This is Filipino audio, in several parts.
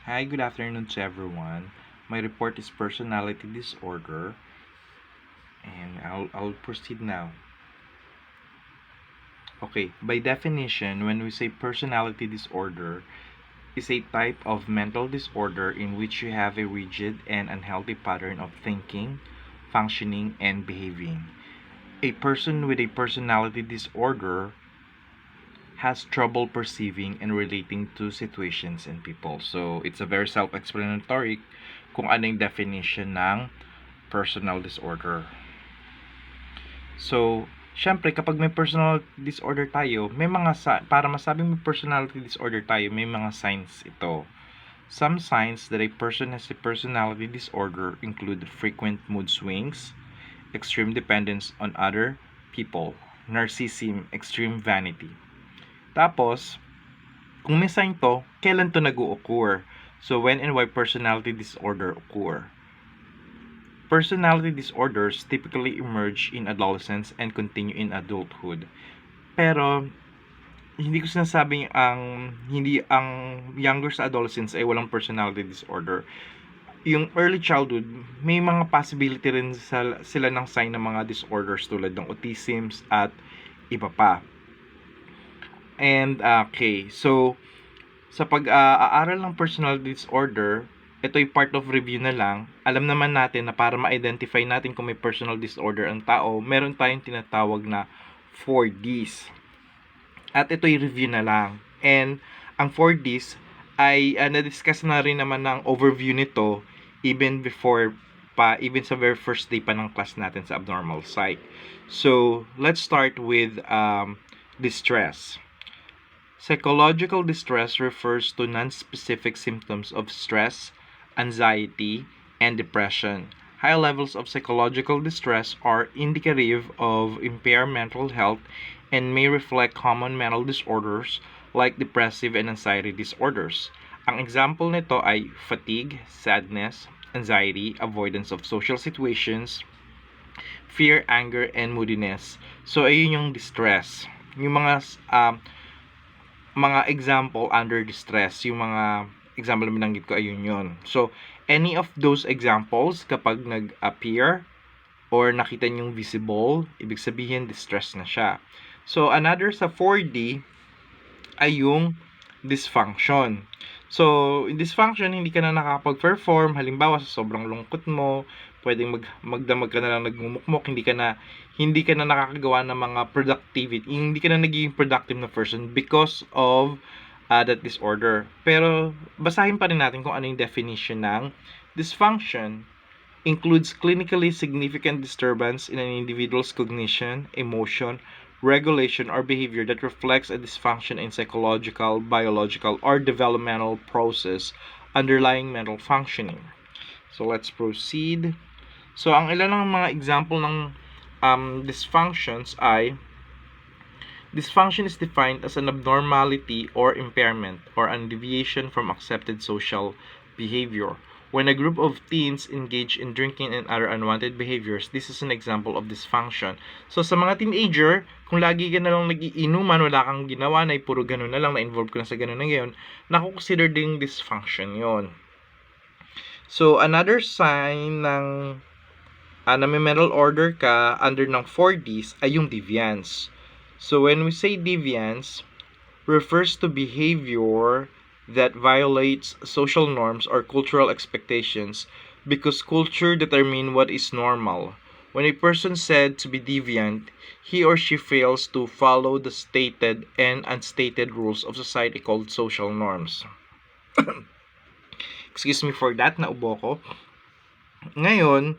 Hi, good afternoon to everyone. My report is personality disorder, and I'll proceed now. Okay, by definition, when we say personality disorder, is a type of mental disorder in which you have a rigid and unhealthy pattern of thinking, functioning, and behaving. A person with a personality disorder has trouble perceiving and relating to situations and people. So, it's a very self-explanatory kung ano yung definition ng personal disorder. So, syempre kapag may personal disorder tayo, may mga para masabing may personality disorder tayo, may mga signs ito. Some signs that a person has a personality disorder include frequent mood swings, extreme dependence on other people, narcissism, extreme vanity. Tapos, kung may sign to, kailan to nag-o-occur? So, when and why personality disorder occur? Personality disorders typically emerge in adolescence and continue in adulthood. Pero, hindi ko sinasabing hindi ang younger sa adolescence ay walang personality disorder. Yung early childhood, may mga possibility rin sila ng sign ng mga disorders tulad ng autism at iba pa. And, okay, so, sa pag-aaral ng personality disorder, ito ay part of review na lang. Alam naman natin na para ma-identify natin kung may personal disorder ang tao, meron tayong tinatawag na 4Ds. At ito ay review na lang. And ang 4Ds ay na-discuss na rin naman ng overview nito even sa very first day pa ng class natin sa abnormal psych. So, let's start with distress. Psychological distress refers to non-specific symptoms of stress, anxiety, and depression. High levels of psychological distress are indicative of impaired mental health and may reflect common mental disorders like depressive and anxiety disorders. Ang example nito ay fatigue, sadness, anxiety, avoidance of social situations, fear, anger, and moodiness. So, ayun yung distress. Yung mga example under distress, yung mga example na binanggit ko, ayun yun. So, any of those examples, kapag nag-appear or nakita nyong visible, ibig sabihin distress na siya. So, another sa 4D ay yung dysfunction. So, in dysfunction, hindi ka na nakakapag-perform. Halimbawa, sa sobrang lungkot mo, pwedeng magdamag ka na lang nagmumukmok, hindi ka na nakakagawa ng mga productivity, hindi ka na nagiging productive na person because of that disorder. Pero, basahin pa rin natin kung ano yung definition ng dysfunction. Includes clinically significant disturbance in an individual's cognition, emotion, regulation, or behavior that reflects a dysfunction in psychological, biological, or developmental process underlying mental functioning. So, let's proceed. So, ang ilan ng mga example ng dysfunctions ay dysfunction is defined as an abnormality or impairment or a deviation from accepted social behavior. When a group of teens engage in drinking and other unwanted behaviors, this is an example of dysfunction. So, sa mga teenager, kung lagi ka na lang nagiinuman, wala kang ginawa na puro ganun na lang, na-involve ko na sa ganun na ngayon, nakukonsider ding dysfunction yon. So, another sign ng na may mental order ka under ng 4Ds ay yung deviance. So, when we say deviance, refers to behavior that violates social norms or cultural expectations because culture determines what is normal. When a person said to be deviant, he or she fails to follow the stated and unstated rules of society called social norms. Excuse me for that, naubo ko. Ngayon,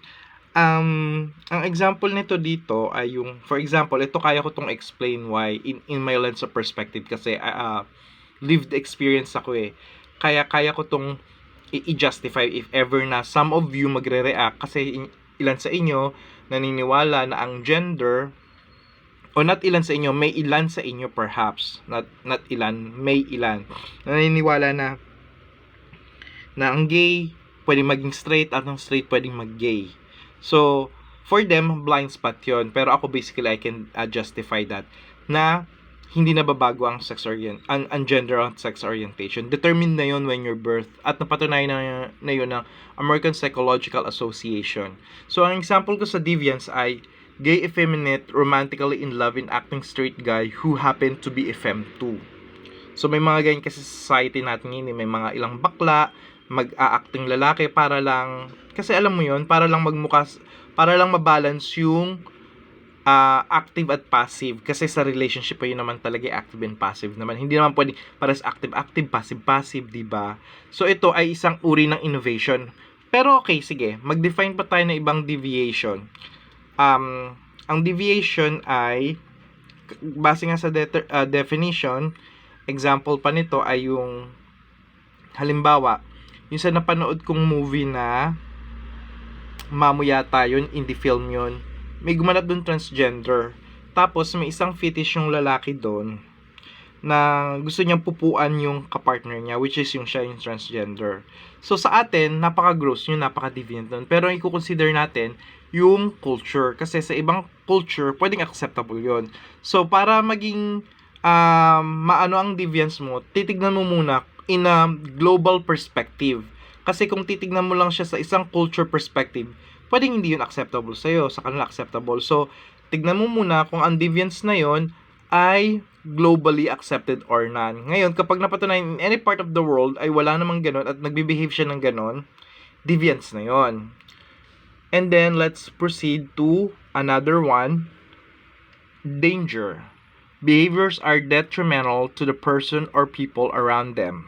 ang example nito dito ay yung, for example, ito kaya ko tong explain why in my lens of perspective kasi lived experience ako eh. Kaya ko tong i-justify if ever na some of you magre-react kasi ilan sa inyo naniniwala na ang gender o not ilan sa inyo, may ilan sa inyo perhaps, not ilan, may ilan naniniwala na ang gay pwedeng maging straight at ang straight pwedeng mag-gay. So, for them, blind spot yon. Pero ako basically, I can justify that na hindi nababago ang ang gender at sex orientation. Determined na yon when you're birth at napatunayan na yun ng American Psychological Association. So, ang example ko sa deviance ay gay, effeminate, romantically in love, and acting straight guy who happen to be a femme too. So, may mga ganyan kasi sa society natin ngayon. May mga ilang bakla, mag-a-acting lalaki para lang, kasi alam mo yon para lang magmukas, para lang mabalance yung active at passive. Kasi sa relationship pa yun naman talaga active and passive naman. Hindi naman pwede pares active-active, passive-passive, diba? So, ito ay isang uri ng innovation. Pero okay, sige. Mag-define pa tayo ng ibang deviation. Ang deviation ay, base nga sa definition, example pa nito ay yung, halimbawa, yung sa napanood kong movie na Mamu yata yun, indie film yun, may gumanap dun transgender. Tapos may isang fetish yung lalaki doon na gusto niyang pupuan yung kapartner niya, which is yung siya yung transgender. So sa atin, napaka-gross yun, napaka-deviant nun. Pero i-consider natin yung culture. Kasi sa ibang culture, pwedeng acceptable yun. So para maging maano ang deviance mo, titignan mo muna in a global perspective. Kasi kung titignan mo lang siya sa isang culture perspective, pwedeng hindi yun acceptable sa'yo, sa kanila acceptable. So, tignan mo muna kung ang deviance na yun ay globally accepted or none. Ngayon, kapag napatunayan in any part of the world ay wala namang ganon at nagbe-behave siya ng ganon, deviance na yon. And then, let's proceed to another one. Danger. Behaviors are detrimental to the person or people around them.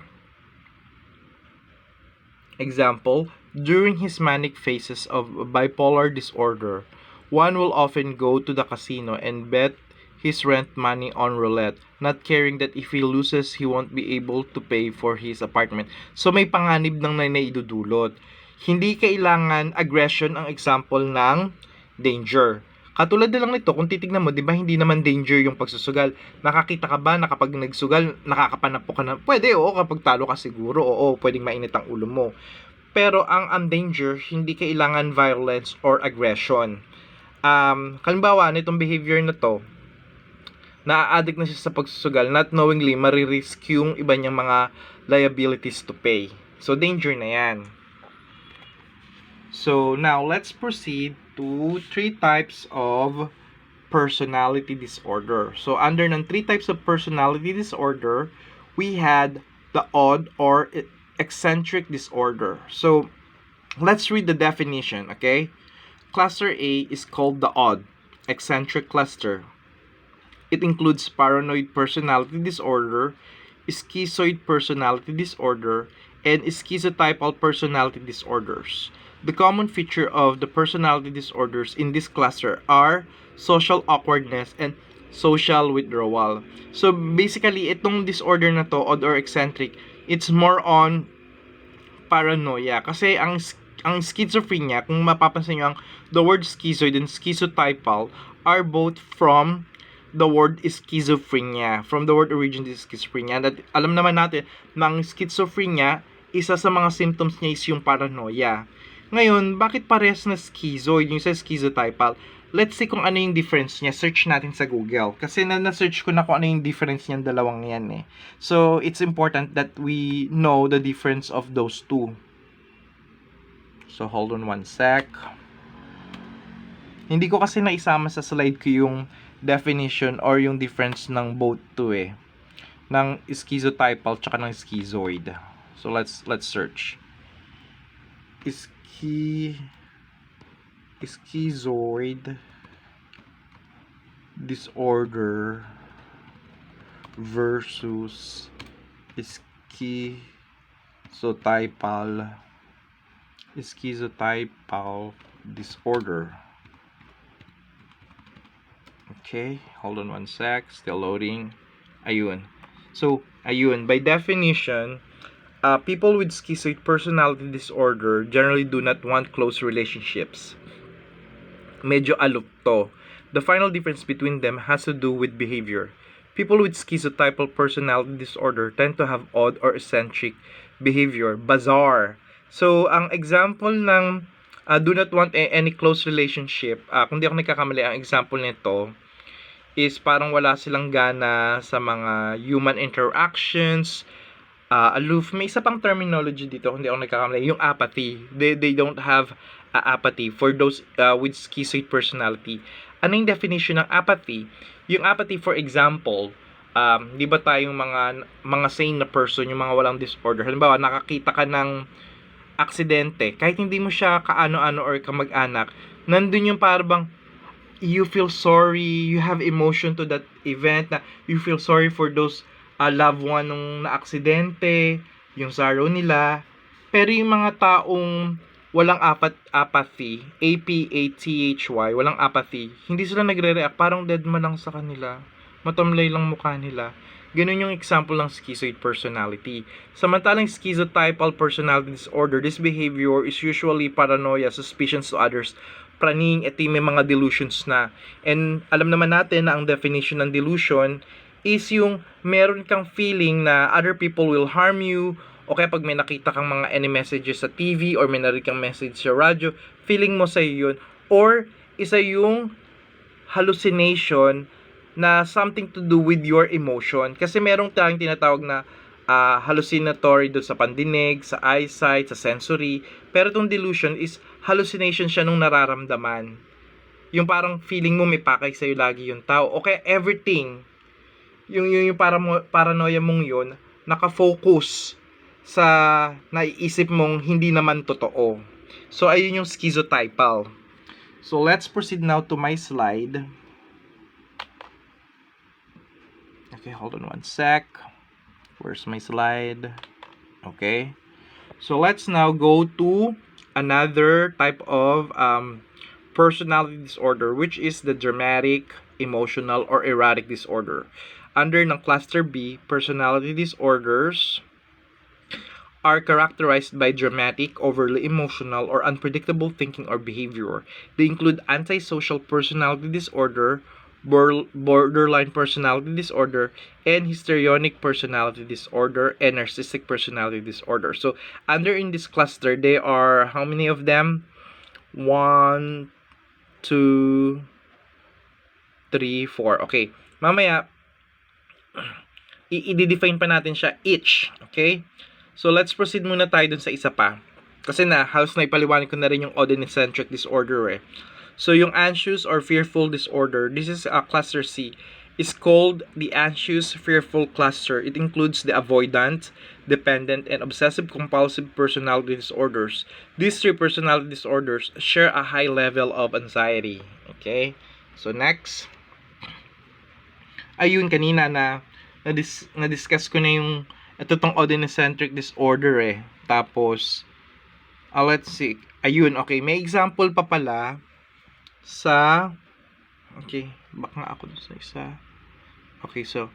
Example, during his manic phases of bipolar disorder, one will often go to the casino and bet his rent money on roulette, not caring that if he loses, he won't be able to pay for his apartment. So may panganib ng naidudulot. Hindi kailangan aggression ang example ng danger. Katulad na lang nito, kung titignan mo, di ba hindi naman danger yung pagsusugal? Nakakita ka ba na kapag nagsugal, nakakapanapok ka na? Pwede, oo, kapag talo ka siguro, oo, pwedeng mainit ang ulo mo. Pero ang danger, hindi kailangan violence or aggression. Halimbawa, nitong behavior na to, na-addict na siya sa pagsusugal, not knowingly, maririsk yung iba niyang mga liabilities to pay. So, danger na yan. So, now, let's proceed to 3 types of personality disorder. So, under ng 3 types of personality disorder, we had the odd or eccentric disorder. So, let's read the definition, okay? Cluster A is called the odd, eccentric cluster. It includes paranoid personality disorder, schizoid personality disorder, and schizotypal personality disorders. The common feature of the personality disorders in this cluster are social awkwardness and social withdrawal. So basically, itong disorder na to, odd or eccentric, it's more on paranoia. Kasi ang schizophrenia, kung mapapansin nyo, the word schizoid and schizotypal are both from the word schizophrenia. From the word origin is schizophrenia. That, alam naman natin, na ang schizophrenia, isa sa mga symptoms niya is yung paranoia. Ngayon, bakit parehas na schizoid, yung sa schizotypal? Let's see kung ano yung difference niya. Search natin sa Google. Kasi na-search ko na kung ano yung difference niyan dalawang yan eh. So, it's important that we know the difference of those two. So, hold on one sec. Hindi ko kasi naisama sa slide ko yung definition or yung difference ng both two eh. Ng schizotypal tsaka ng schizoid. So, let's search. Schizoid disorder versus schizotypal disorder. Okay, hold on one sec, still loading. Ayun. So, ayun, by definition, people with schizoid personality disorder generally do not want close relationships. Medyo aloof to. The final difference between them has to do with behavior. People with schizotypal personality disorder tend to have odd or eccentric behavior, bizarre. So, ang example ng do not want any close relationship, kung di ako nagkakamali, ang example nito is parang wala silang gana sa mga human interactions, aloof. May isa pang terminology dito, kung hindi ako nagkakamali, yung apathy. They don't have apathy for those with schizoid personality. Ano yung definition ng apathy? Yung apathy, for example, di ba tayong mga sane na person, yung mga walang disorder, halimbawa, nakakita ka ng aksidente, kahit hindi mo siya kaano-ano or kamag-anak, nandun yung parang you feel sorry, you have emotion to that event, na you feel sorry for those loved one nung na-aksidente, yung sorrow nila. Pero yung mga taong walang apathy, A-P-A-T-H-Y, walang apathy, hindi sila nagre-react, parang dead man lang sa kanila. Matamlay lang mukha nila. Ganun yung example ng schizoid personality. Samantalang schizotypal personality disorder, this behavior is usually paranoia, suspicions to others, praning, ito may mga delusions na. And alam naman natin na ang definition ng delusion is yung meron kang feeling na other people will harm you, o kaya pag may nakita kang mga any messages sa TV or may narinig kang message sa radyo, feeling mo sa'yo yun. Or isa yung hallucination na something to do with your emotion. Kasi merong tayong tinatawag na hallucinatory doon sa pandinig, sa eyesight, sa sensory. Pero itong delusion is hallucination siya nung nararamdaman. Yung parang feeling mo may pakay sa'yo lagi yung tao. O kaya everything, yung paranoia mong yun, nakafocus sa naiisip mong hindi naman totoo. So, ayun yung schizotypal. So, let's proceed now to my slide. Okay, hold on one sec. Where's my slide? Okay. So, let's now go to another type of personality disorder, which is the dramatic, emotional, or erratic disorder. Under ng cluster B, personality disorders are characterized by dramatic, overly emotional, or unpredictable thinking or behavior. They include antisocial personality disorder, borderline personality disorder, and histrionic personality disorder, and narcissistic personality disorder. So, under in this cluster, they are, how many of them? 1, 2, 3, 4. Okay. Mamaya, i-define pa natin siya each. Okay? So, let's proceed muna tayo dun sa isa pa. Kasi halos na ipaliwanag ko na rin yung odinocentric disorder eh. So, yung anxious or fearful disorder, this is a cluster C, is called the anxious fearful cluster. It includes the avoidant, dependent, and obsessive-compulsive personality disorders. These three personality disorders share a high level of anxiety. Okay? So, next. Ayun, kanina na-discuss ko na yung ito tong odinocentric disorder eh. Tapos, let's see. Ayun, okay. May example pa pala sa, okay, back nga ako sa isa. Okay, so,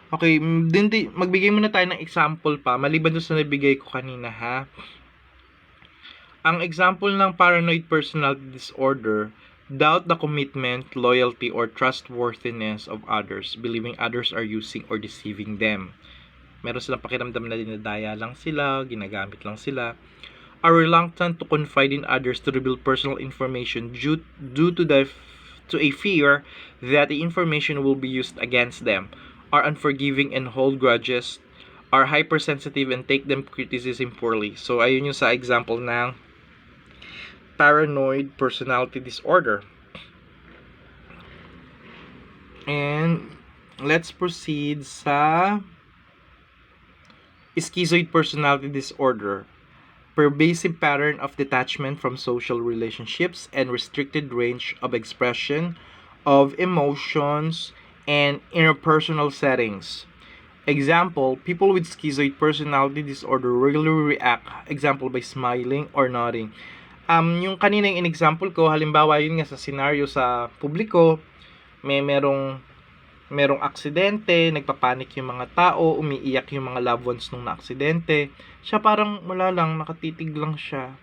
okay, magbigay muna tayo ng example pa, maliban doon sa nabigay ko kanina, ha? Ang example ng paranoid personality disorder, doubt the commitment, loyalty, or trustworthiness of others, believing others are using or deceiving them. Meron silang pakiramdam na dinadaya lang sila, ginagamit lang sila. Are reluctant to confide in others to reveal personal information due to a fear that the information will be used against them. Are unforgiving and hold grudges. Are hypersensitive and take them criticism poorly. So, ayun yung sa example ng paranoid personality disorder. And let's proceed sa schizoid personality disorder. Pervasive pattern of detachment from social relationships and restricted range of expression of emotions and interpersonal settings. Example, people with schizoid personality disorder regularly react, example, by smiling or nodding. Yung kanina yung in-example ko, halimbawa yun nga sa scenario sa publiko, merong aksidente, nagpapanik yung mga tao, umiiyak yung mga loved ones nung na-aksidente. Siya parang wala lang, nakatitig lang siya.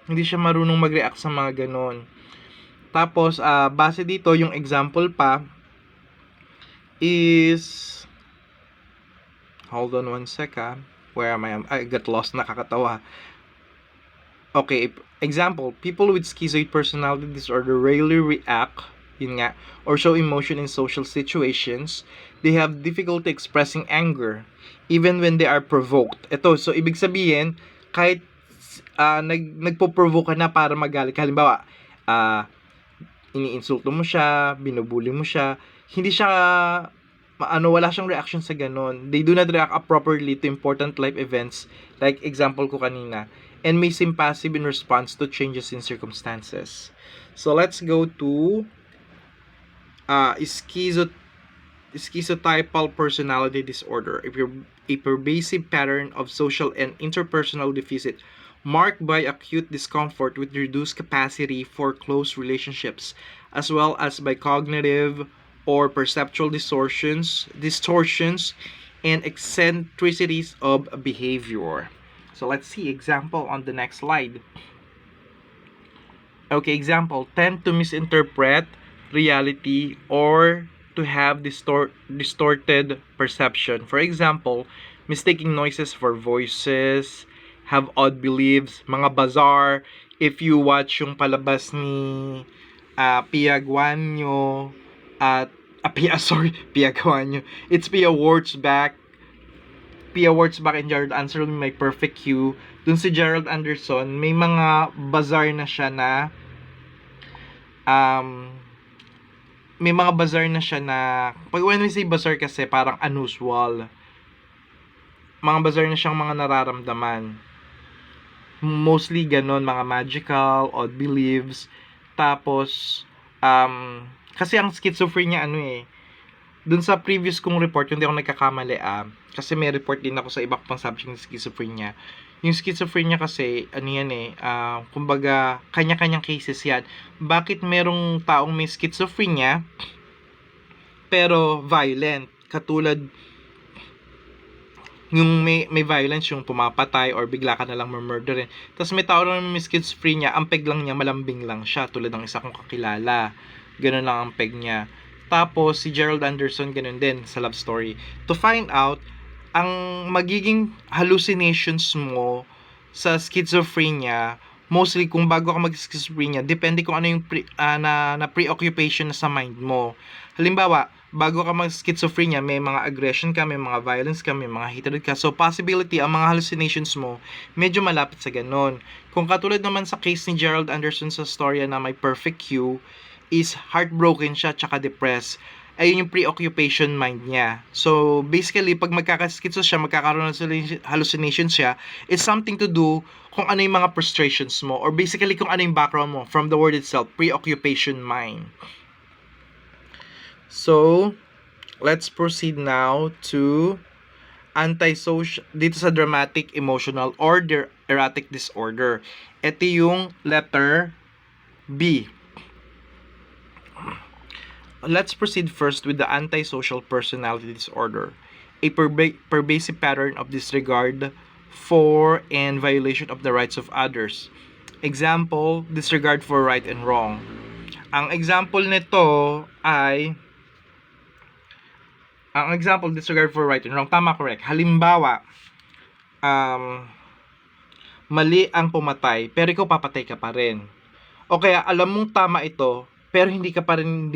Hindi siya marunong mag-react sa mga ganon. Tapos, base dito, yung example pa is, hold on one sec where am I got lost, nakakatawa. Okay, example, people with schizoid personality disorder rarely react yun nga, or show emotion in social situations. They have difficulty expressing anger even when they are provoked. Ito, so ibig sabihin, kahit nagpo-provoke ka na para magalit, halimbawa, iniinsulto mo siya, binubuli mo siya, hindi siya, wala siyang reaction sa ganon. They do not react appropriately to important life events, like example ko kanina, and may seem passive in response to changes in circumstances. So, let's go to schizotypal personality disorder, a pervasive pattern of social and interpersonal deficit marked by acute discomfort with reduced capacity for close relationships, as well as by cognitive or perceptual distortions, and eccentricities of behavior. So let's see example on the next slide. Okay, example, tend to misinterpret reality or to have distorted perception. For example, mistaking noises for voices, have odd beliefs, mga bazaar. If you watch yung palabas ni PSYCH02 at PSYCH02. It's Pia Wurtzbach and Gerald Anderson, may perfect Q. Dun si Gerald Anderson, may mga bazaar na siya na may mga bazaar na siya na, pag when we say bazaar kasi parang unusual, mga bazaar na siyang mga nararamdaman, mostly ganon, mga magical, odd beliefs. Tapos kasi ang schizophrenia dun sa previous kong report, hindi ako nagkakamali kasi may report din ako sa iba pang subject ng schizophrenia. Yung schizophrenia kasi, kumbaga, kanya-kanyang cases yan. Bakit merong taong may schizophrenia, pero violent? Katulad, yung may violence, yung pumapatay, or bigla ka nalang murderin. Tapos may tao na may schizophrenia, ang peg lang niya, malambing lang siya, tulad ng isa kong kakilala. Ganun lang ang peg niya. Tapos, si Gerald Anderson, ganun din, sa love story. To find out, ang magiging hallucinations mo sa schizophrenia, mostly kung bago ka mag-schizophrenia, depende kung ano yung preoccupation na sa mind mo. Halimbawa, bago ka mag-schizophrenia, may mga aggression ka, may mga violence ka, may mga hatred ka. So, possibility, ang mga hallucinations mo, medyo malapit sa ganun. Kung katulad naman sa case ni Gerald Anderson sa storya na may perfect Q, is heartbroken siya, tsaka depressed. Ayun yung preoccupation mind niya. So, basically, pag magkakaskitso siya, magkakaroon ng hallucinations siya, it's something to do kung ano yung mga frustrations mo, or basically kung ano yung background mo, from the word itself, preoccupation mind. So, let's proceed now to antisocial, dito sa dramatic, emotional, or erratic disorder. Ito yung letter B. Let's proceed first with the antisocial personality disorder, a pervasive pattern of disregard for and violation of the rights of others. Example, disregard for right and wrong. Ang example nito ay disregard for right and wrong. Tama, correct. Halimbawa, mali ang pumatay, pero ikaw papatay ka pa rin. O kaya alam mong tama ito, pero hindi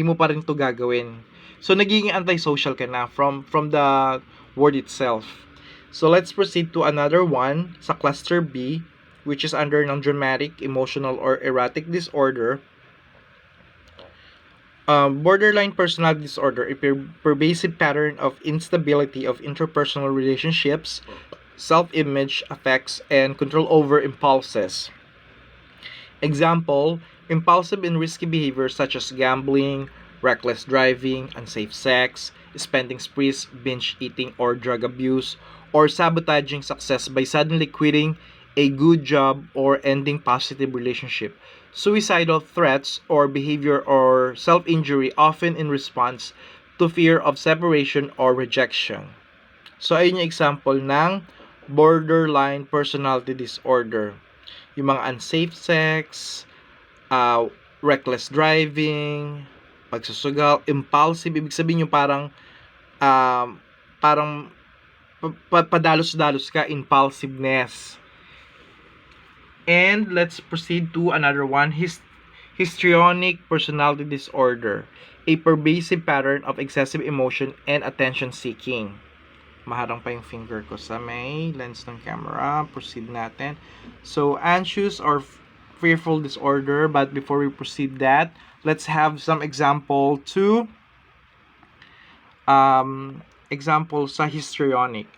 mo pa rin to gagawin. So nagiging antisocial ka na from the word itself. So let's proceed to another one sa cluster B, which is under ng dramatic, emotional, or erratic disorder. Borderline personality disorder, a pervasive pattern of instability of interpersonal relationships, self-image, affects, and control over impulses. Example, impulsive and risky behavior such as gambling, reckless driving, unsafe sex, spending sprees, binge eating, or drug abuse, or sabotaging success by suddenly quitting a good job or ending positive relationship. Suicidal threats or behavior or self-injury, often in response to fear of separation or rejection. So, ayun yung example ng borderline personality disorder. Yung mga unsafe sex, reckless driving, pagsusugal, impulsive, ibig sabihin yung parang padalos-dalos ka, impulsiveness. And let's proceed to another one, Histrionic personality disorder, a pervasive pattern of excessive emotion and attention seeking. Maharang pa yung finger ko sa may lens ng camera. Proceed natin. So, anxious or fearful disorder. But before we proceed that, let's have some example to example sa histrionic.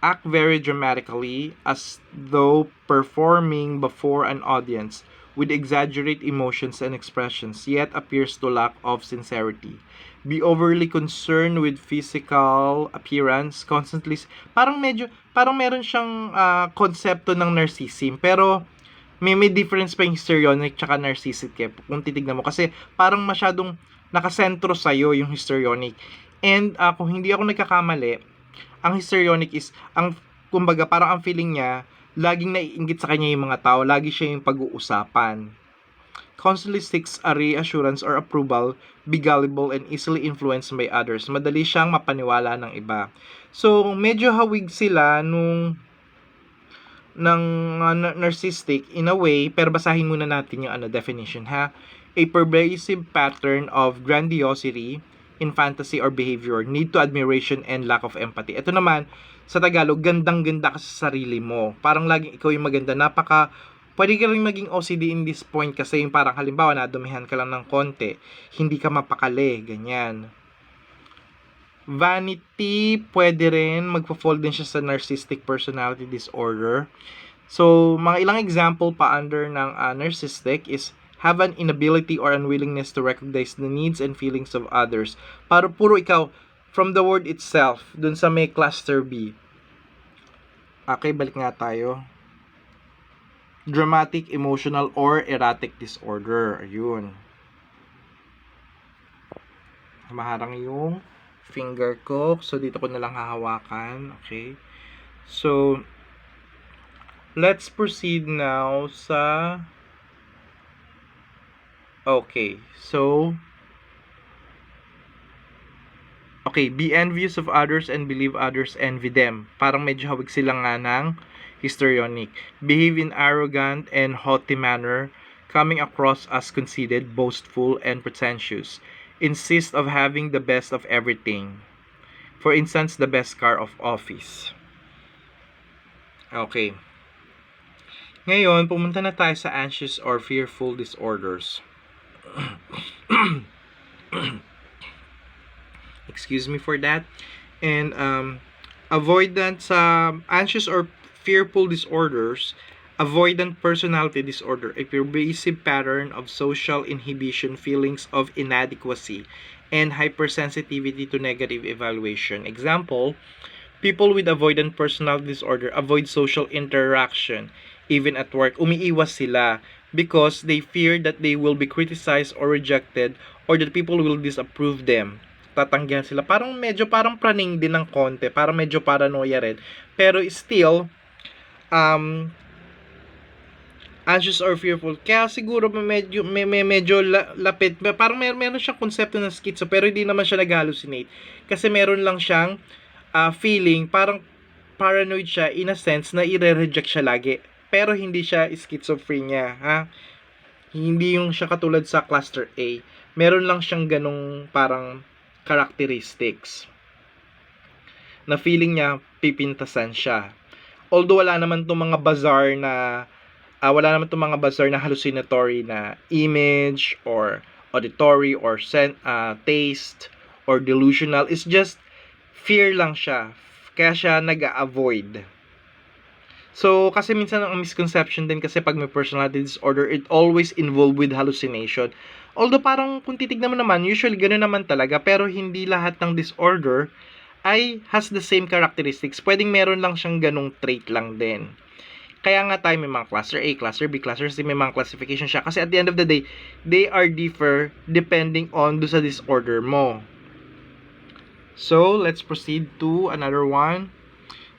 Act very dramatically as though performing before an audience with exaggerate emotions and expressions, yet appears to lack of sincerity. Be overly concerned with physical appearance, constantly, parang meron siyang konsepto ng narcissism, pero may difference pa yung histrionic tsaka narcissistic kung titignan mo, kasi parang masyadong nakasentro sa'yo yung histrionic. And kung hindi ako nagkakamali, ang histrionic is, kumbaga parang ang feeling niya, laging naiinggit sa kanya yung mga tao, lagi siya yung pag-uusapan. Constantly seeks a reassurance or approval, be gullible and easily influenced by others. Madali siyang mapaniwala ng iba. So, medyo hawig sila ng narcissistic in a way, pero basahin muna natin yung definition ha. A pervasive pattern of grandiosity in fantasy or behavior, need to admiration and lack of empathy. Ito naman, sa Tagalog, gandang-ganda ka sa sarili mo. Parang laging ikaw yung maganda. Pwede ka rin maging OCD in this point kasi yung parang halimbawa nadumihan ka lang ng konti, hindi ka mapakali, ganyan. Vanity, pwede rin, magpo-fall din siya sa narcissistic personality disorder. So, mga ilang example pa under ng narcissistic is have an inability or unwillingness to recognize the needs and feelings of others. Para puro ikaw, from the word itself, dun sa may cluster B. Okay, balik nga tayo. Dramatic, emotional, or erratic disorder. Ayun. Maharang yung finger ko. So, dito ko na lang hahawakan. Okay. So, let's proceed now sa... Okay. So, be envious of others and believe others envy them. Parang medyo hawig sila nga ng histrionic. Behave in arrogant and haughty manner, coming across as conceited, boastful, and pretentious. Insist of having the best of everything. For instance, the best car of office. Okay. Ngayon, pumunta na tayo sa anxious or fearful disorders. Excuse me for that. And avoidant sa anxious or fearful disorders, avoidant personality disorder, a pervasive pattern of social inhibition, feelings of inadequacy, and hypersensitivity to negative evaluation. Example, people with avoidant personality disorder avoid social interaction, even at work. Umiiwas sila because they fear that they will be criticized or rejected or that people will disapprove them. Tatanggihan sila. Parang praning din ng konti. Parang medyo paranoia rin. Pero still, anxious or fearful. Kaya siguro medyo lapit. Parang meron siyang konsepto ng schizo, pero hindi naman siya nag-hallucinate. Kasi meron lang siyang feeling, parang paranoid siya in a sense na i-reject siya lagi. Pero hindi siya schizophrenia, ha? Hindi yung siya katulad sa cluster A. Meron lang siyang ganong parang characteristics. Na feeling niya pipintasan siya. Although wala naman itong mga bizarre na hallucinatory na image or auditory or taste or delusional. It's just fear lang siya. Kaya siya nag-a-avoid. So, kasi minsan ang misconception din kasi pag may personality disorder, it always involved with hallucination. Although parang kung titignan mo naman, usually ganoon naman talaga, pero hindi lahat ng disorder ay has the same characteristics. Pwedeng meron lang siyang ganong trait lang din. Kaya nga tayo may mga cluster A, cluster B, cluster C, may mga classification siya. Kasi at the end of the day, they are differ depending on do sa disorder mo. So, let's proceed to another one.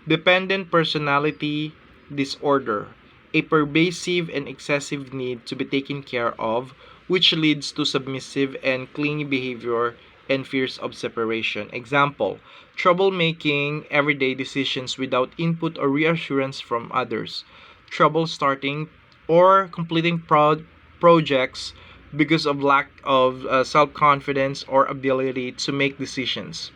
Dependent personality disorder. A pervasive and excessive need to be taken care of, which leads to submissive and clingy behavior and fears of separation. Example, trouble making everyday decisions without input or reassurance from others. Trouble starting or completing projects because of lack of self-confidence or ability to make decisions.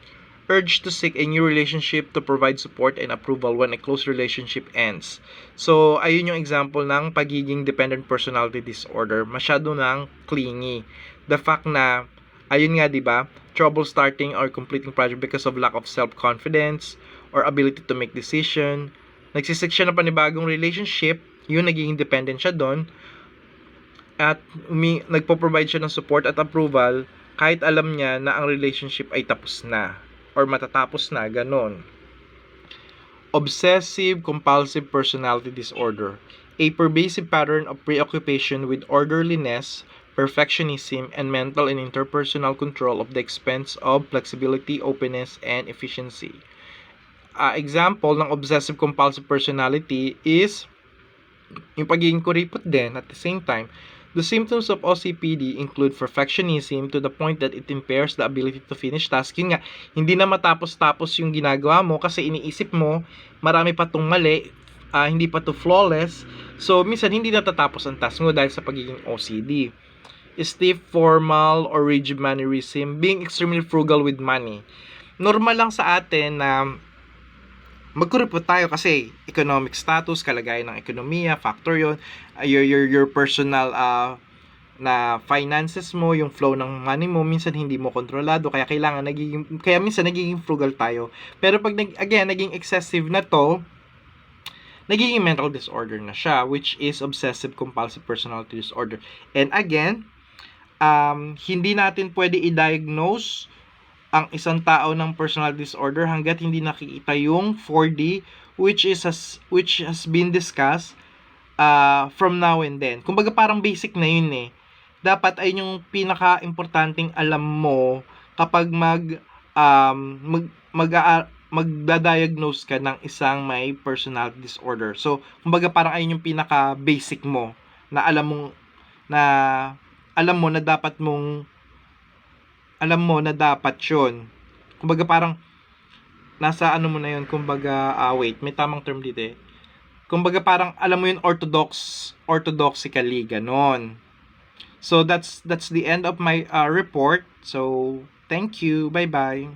Urge to seek a new relationship to provide support and approval when a close relationship ends. So, ayun yung example ng pagiging dependent personality disorder. Masyado nang clingy. The fact na, ayun nga, di ba, trouble starting or completing project because of lack of self-confidence or ability to make decision. Nagsisik siya ng panibagong relationship, yun naging dependent siya doon, at nagpo-provide siya ng support at approval kahit alam niya na ang relationship ay tapos na or matatapos na, ganon. Obsessive compulsive personality disorder, a pervasive pattern of preoccupation with orderliness, perfectionism, and mental and interpersonal control at the expense of flexibility, openness, and efficiency. Example ng obsessive compulsive personality is yung pagiging kuripot din at the same time. The symptoms of OCPD include perfectionism to the point that it impairs the ability to finish tasks. Yun nga, hindi na matapos-tapos yung ginagawa mo kasi iniisip mo, marami pa tong mali, hindi pa to flawless. So, minsan hindi natatapos ang task mo dahil sa pagiging OCD. Stiff, formal, or rigid mannerism, being extremely frugal with money. Normal lang sa atin na magkuripot tayo kasi economic status, kalagayan ng ekonomiya, factor yon, your personal na finances mo, yung flow ng money mo, minsan hindi mo kontrolado, kaya minsan nagiging frugal tayo. Pero pag naging excessive na to, nagiging mental disorder na siya, which is obsessive compulsive personality disorder. And again, hindi natin pwede i-diagnose ang isang tao ng personality disorder hanggat hindi nakikita yung 4D which has been discussed from now and then. Kumbaga parang basic na yun eh. Dapat ay yung pinaka-importanting alam mo kapag magda-diagnose ka ng isang may personality disorder. So, kumbaga parang ayun yung pinaka-basic mo na alam mo na dapat yun. Kumbaga parang nasa ano mo na yun, kumbaga wait, may tamang term dito eh. Kumbaga parang alam mo yun orthodoxically ganon. So that's the end of my report. So thank you. Bye-bye.